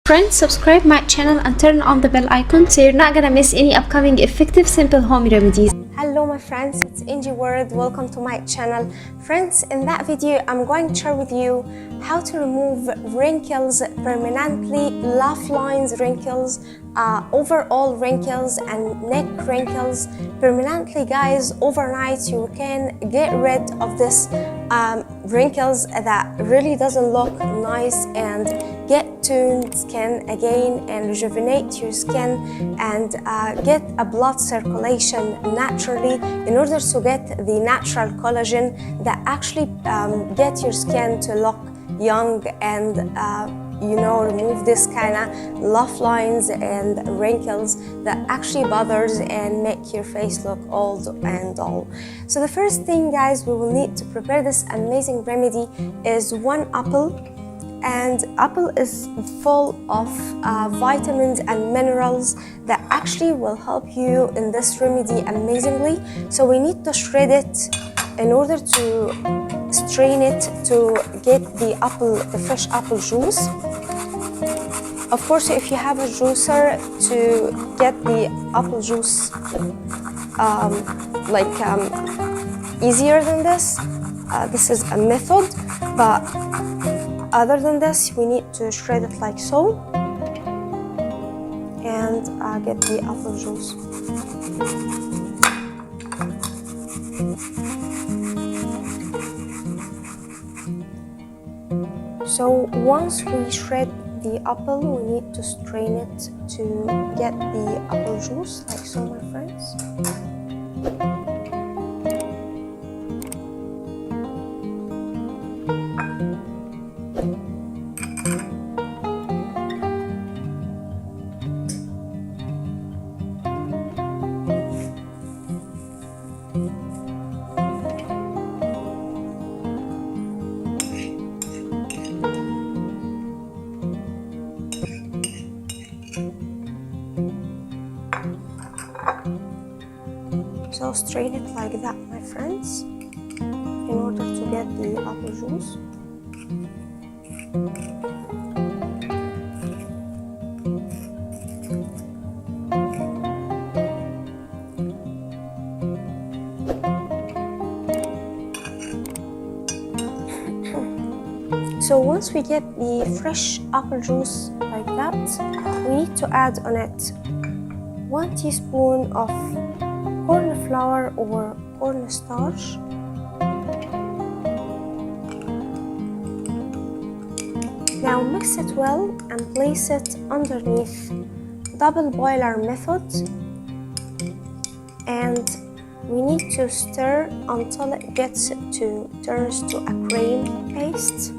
Friends, subscribe my channel and turn on the bell icon so you're not gonna miss any upcoming effective simple home remedies. Hello my friends, it's Angie Word. Welcome to my channel. Friends, in that video I'm going to share with you how to remove wrinkles permanently, laugh lines wrinkles, overall wrinkles and neck wrinkles permanently. Guys, overnight you can get rid of this wrinkles that really doesn't look nice and get tuned skin again and rejuvenate your skin and get a blood circulation naturally in order to get the natural collagen that actually get your skin to look young and remove this kind of laugh lines and wrinkles that actually bothers and make your face look old and dull. So the first thing, guys, we will need to prepare this amazing remedy is 1 apple. And apple is full of vitamins and minerals that actually will help you in this remedy amazingly. So we need to shred it in order to strain it to get the fresh apple juice. Of course, if you have a juicer to get the apple juice easier than this, this is a method, but other than this, we need to shred it like so and get the apple juice. So once we shred the apple, we need to strain it to get the apple juice like so, my friends. So strain it like that, my friends, in order to get the apple juice. So once we get the fresh apple juice like that, we need to add on it 1 teaspoon of corn flour or cornstarch, now mix it well and place it underneath double boiler method, and we need to stir until it turns to a cream paste.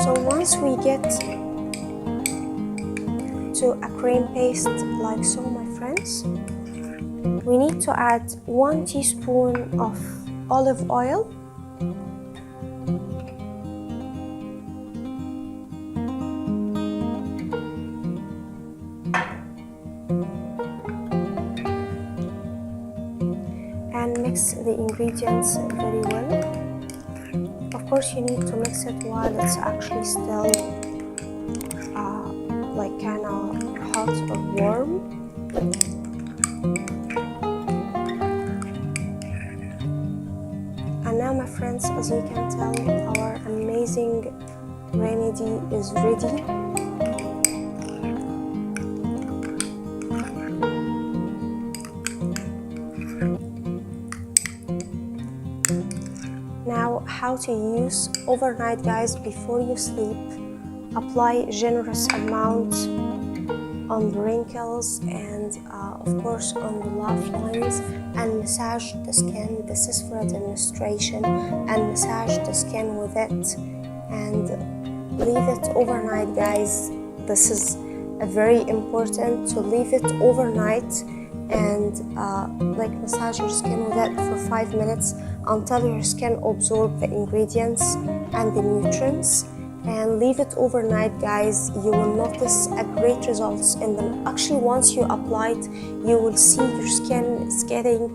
So once we get to a cream paste like so, my friends, we need to add 1 teaspoon of olive oil, and mix the ingredients very well. Of course, you need to mix it while it's actually still kind of hot or warm. And now, my friends, as you can tell, our amazing remedy is ready. Now, how to use overnight, guys, before you sleep. Apply generous amount on the wrinkles and of course on the laugh lines, and massage the skin. This is for a demonstration, and massage the skin with it and leave it overnight, guys. This is very important to leave it overnight and like massage your skin with it for 5 minutes until your skin absorbs the ingredients and the nutrients, and leave it overnight, guys. You will notice a great results in them. Actually, once you apply it, you will see your skin is getting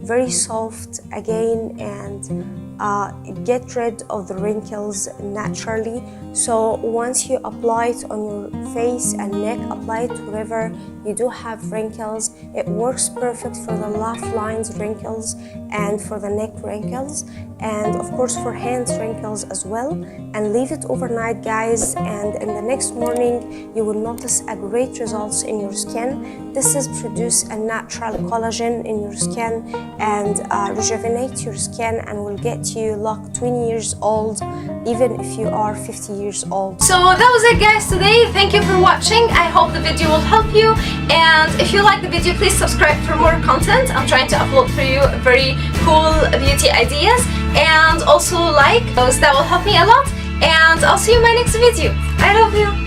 very soft again and get rid of the wrinkles naturally. So once you apply it on your face and neck, apply it wherever you do have wrinkles. It works perfect for the laugh lines wrinkles and for the neck wrinkles, and of course for hands wrinkles as well. And leave it overnight, guys, and in the next morning you will notice a great results in your skin. This is produce a natural collagen in your skin and rejuvenate your skin and will get you like 20 years old, even if you are 50 years old. So that was it, guys, today. Thank you for watching. I hope the video will help you, and if you like the video, please subscribe for more content. I'm trying to upload for you very cool beauty ideas, and also like those. That will help me a lot, and I'll see you in my next video. I love you.